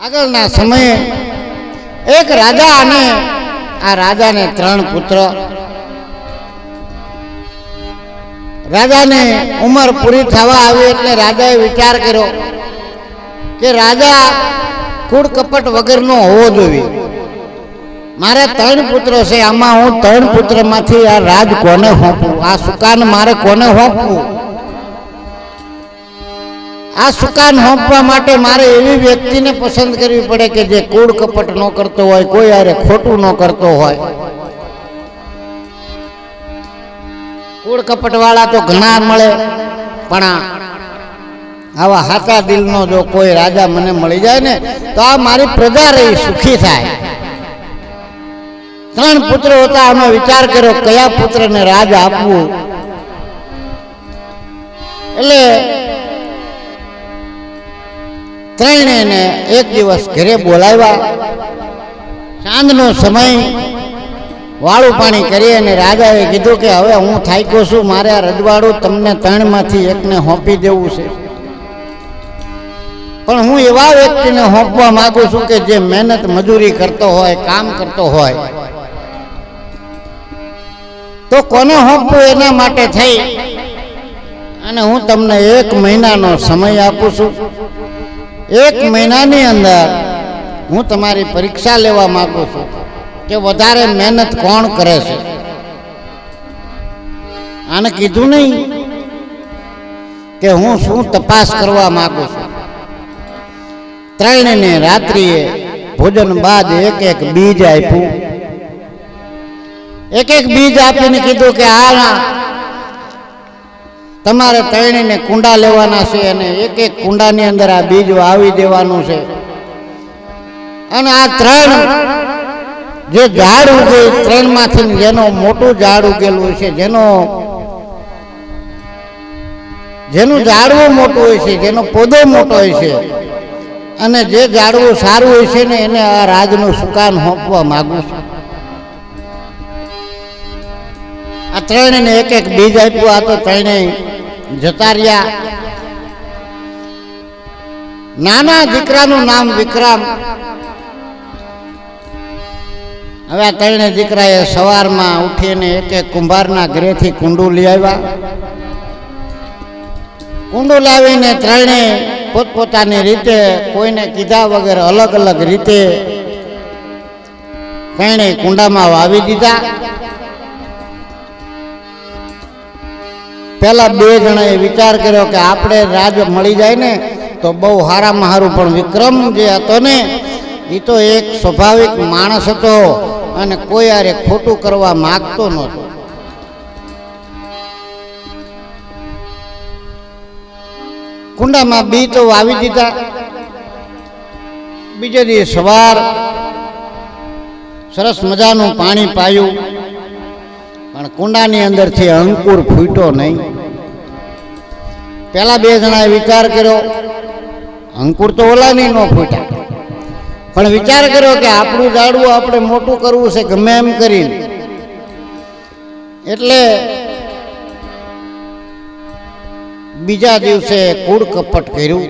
આગળના સમયે એક રાજા અને આ રાજાને 3 પુત્ર. રાજાને ઉંમર પૂરી થવા આવી એટલે રાજાએ વિચાર કર્યો કે રાજા કૂડ કપટ વગરનો હોવો જોઈએ. મારે 3 પુત્રો છે, આમાં હું 3 પુત્રમાંથી આ રાજ કોને સોંપું, આ સુકાન મારે કોને સોંપવું? આ સુકાન સોંપવા માટે મારે એવી વ્યક્તિને પસંદ કરવી પડે કે જે કૂડ કપટ ન કરતો હોય, કોઈ હારે ખોટું ન કરતો હોય. કૂડ કપટ વાળા તો ઘણા મળે, પણ આવા હાચા દિલનો જો કોઈ રાજા મને મળી જાય ને તો આ મારી પ્રજા રહી સુખી થાય. 3 પુત્રો હતા. અમે વિચાર કર્યો કયા પુત્રને રાજ આપવું. એટલે ત્રણેયને એક દિવસ ઘરે બોલાવ્યા. સાંજનો સમય, વાળું પાણી કરી અને રાજાએ કીધું કે હવે હું થાક્યો છું, મારે આ રજવાડું તમને 3માંથી એકને સોંપી દેવું છે. પણ હું એવા વ્યક્તિને સોંપવા માંગુ છું કે જે મહેનત મજૂરી કરતો હોય, કામ કરતો હોય. તો કોને સોંપવું એના માટે થઈ અને હું તમને 1 મહિનાનો સમય આપું છું. 1 મહિનાની અંદર હું તમારી પરીક્ષા લેવા માંગુ છું કે વધારે મહેનત કોણ કરે છે. આને કીધું નહીં કે હું શું તપાસ કરવા માંગુ છું. ત્રણેયને રાત્રિએ ભોજન બાદ એક બીજ આપ્યું. એક બીજ આપીને કીધું કે આ તમારે ત્રણેયને કુંડા લેવાના છે અને એક કુંડાની અંદર આ બીજ વાવી દેવાનું છે. અને આ 3 જે ઝાડ ઉગે 3માંથી જેનો મોટું ઝાડ ઉગેલું છે, જેનું ઝાડવું મોટું હોય છે, જેનો પોદો મોટો હોય છે અને જે ઝાડવું સારું હોય છે ને એને આ રાજનું સુકાન સોંપવા માંગુ છું. આ 3ને એક બીજ આપ્યું. આ તો 3 જતા રહ્યા. નાના દીકરાનું નામ વિક્રમ. હવે આ 3 દીકરાએ સવારમાં ઉઠીને એક કુંભારના ઘરેથી કુંડું લઈ આવ્યા. કુંડું લાવીને 3 પોતપોતાની રીતે, કોઈને કીધા વગર અલગ અલગ રીતે 3 કુંડામાં વાવી દીધા. પેલા 2 જણાએ વિચાર કર્યો કે આપણે રાજ મળી જાય ને તો બહુ સારામાં સારું, પણ વિક્રમ જે હતો ને એ તો એક સ્વાભાવિક માણસ હતો અને કોઈ હારે ખોટું કરવા માંગતો નહોતો. કુંડામાં બી તો વાવી દીધા. બીજે દિવસ સવાર સરસ મજાનું પાણી પાયું, પણ કુંડાની અંદરથી અંકુર ફૂટ્યો નહીં. પેલા 2 જણાએ વિચાર કર્યો, અંકુર તો ઓલાની ન ફૂટ્યા, પણ વિચાર કર્યો કે આપણું ઝાડવું આપણે મોટું કરવું છે ગમે એમ કરીને. એટલે બીજા દિવસે કૂડ કપટ કર્યું.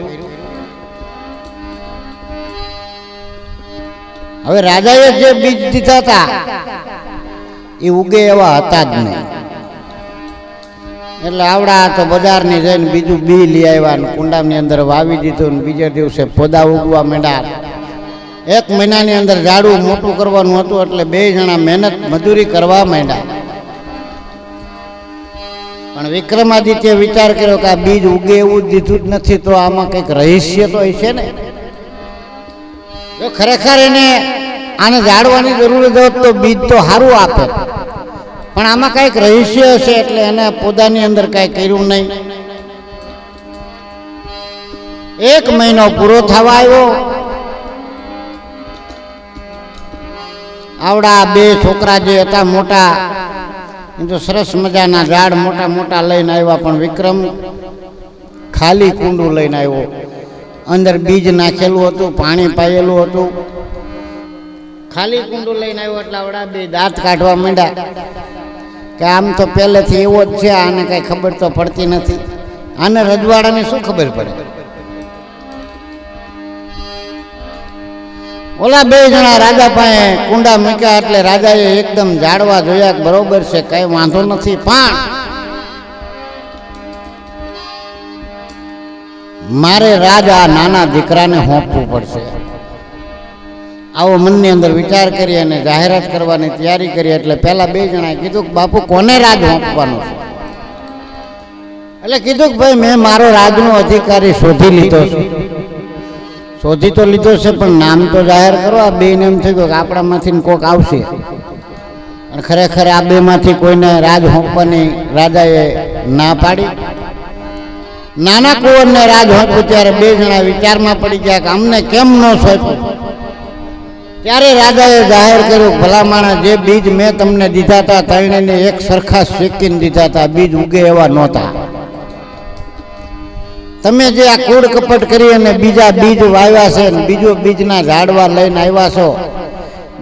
હવે રાજાએ જે બીજ દીધા હતા એ ઉગે એવા હતા જ નહીં. એટલે આવડા તો બજારની જઈને બીજું બી લઈ આવ્યા ને કુંડાની અંદર વાવી દીધું ને બીજા દિવસે પોદા ઉગવા માંડ્યા. 1 મહિનાની અંદર ઝાડવું મોટું કરવાનું હતું એટલે 2 જણા મહેનત મજૂરી કરવા માંડ્યા. પણ વિક્રમાદિત્ય વિચાર કર્યો કે આ બીજ ઉગે એવું જ દીધું જ નથી, તો આમાં કંઈક રહસ્ય તો હશે ને. જો ખરેખર એને આને ઝાડવાની જરૂર હોત તો બીજ તો સારું આપે, પણ આમાં કંઈક રહસ્ય હશે એટલે એને પોદાની અંદર કાંઈ કર્યું નહીં. 1 મહિનો પૂરો થવા આવ્યો. આવડા 2 છોકરા જે હતા મોટા, એ તો સરસ મજાના ઝાડ મોટા મોટા લઈને આવ્યા, પણ વિક્રમ ખાલી કુંડું લઈને આવ્યો. અંદર બીજ નાખેલું હતું, પાણી પાયેલું હતું. ખાલી કુંડું લઈને આવ્યો એટલે આવડા 2 દાંત કાઢવા માંડ્યા કે આમ તો પહેલેથી એવો જ છે, આને કાંઈ ખબર તો પડતી નથી, આને રજવાડાની શું ખબર પડે. ઓલા બે જણા રાજા પાસે કુંડા મૂક્યા એટલે રાજાએ એકદમ જાડવા જોયા કે બરોબર છે, કઈ વાંધો નથી, પણ મારે રાજ આ નાના દીકરાને સોંપવું પડશે. આવો મનની અંદર વિચાર કરી અને જાહેરાત કરવાની તૈયારી કરી. એટલે પેલા બે જણાએ કીધું કે બાપુ કોને રાજ સોંપવાનો છે? એટલે કીધું કે ભાઈ મેં મારો રાજનો અધિકારી શોધી લીધો છે. શોધી તો લીધો છે પણ નામ તો જાહેર કરો. આ બેને એમ થયું કે આપણામાંથી કોક આવશે, અને ખરેખર આ બેમાંથી કોઈને રાજ સોંપવાની રાજાએ ના પાડી. નાના કુંવરને રાજ સોંપ્યું ત્યારે બે જણા વિચારમાં પડી ગયા કે અમને કેમ ન સોંપ્યું. ત્યારે રાજાએ જાહેર કર્યું, ભલા માણસ, જે બીજ મેં તમને દીધા હતા ત્રણેયને એક સરખા શેકીને દીધા હતા, બીજ ઉગે એવા નહોતા. તમે જે આ કૂડ કપટ કરી અને બીજા બીજ વાવ્યા છે, બીજો બીજના ઝાડવા લઈને આવ્યા છો,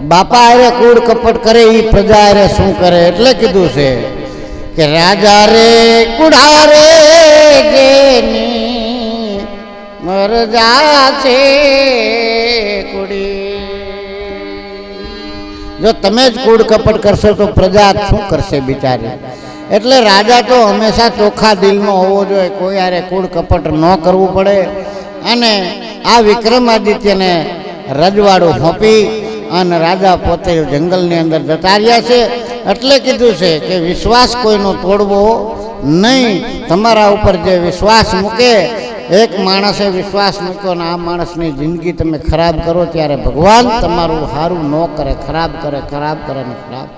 બાપા અરે કૂડ કપટ કરે એ પ્રજા અરે શું કરે? એટલે કીધું છે કે રાજા રે કુડા રે જેની મરજા છે કુડી. જો તમે જ કૂડ કપટ કરશો તો પ્રજા શું કરશે બિચારી? એટલે રાજા તો હંમેશા ચોખ્ખા દિલનો હોવો જોઈએ, કોઈ યારે કૂડ કપટ ન કરવું પડે. અને આ વિક્રમાદિત્યને રજવાડું સોંપી અને રાજા પોતે જંગલની અંદર જતા રહ્યા છે. એટલે કીધું છે કે વિશ્વાસ કોઈનો તોડવો નહીં. તમારા ઉપર જે વિશ્વાસ મૂકે, એક માણસે વિશ્વાસ મૂક્યો ને આ માણસની જિંદગી તમે ખરાબ કરો ત્યારે ભગવાન તમારું સારું ન કરે, ખરાબ કરે, ખરાબ કરે ને ખરાબ.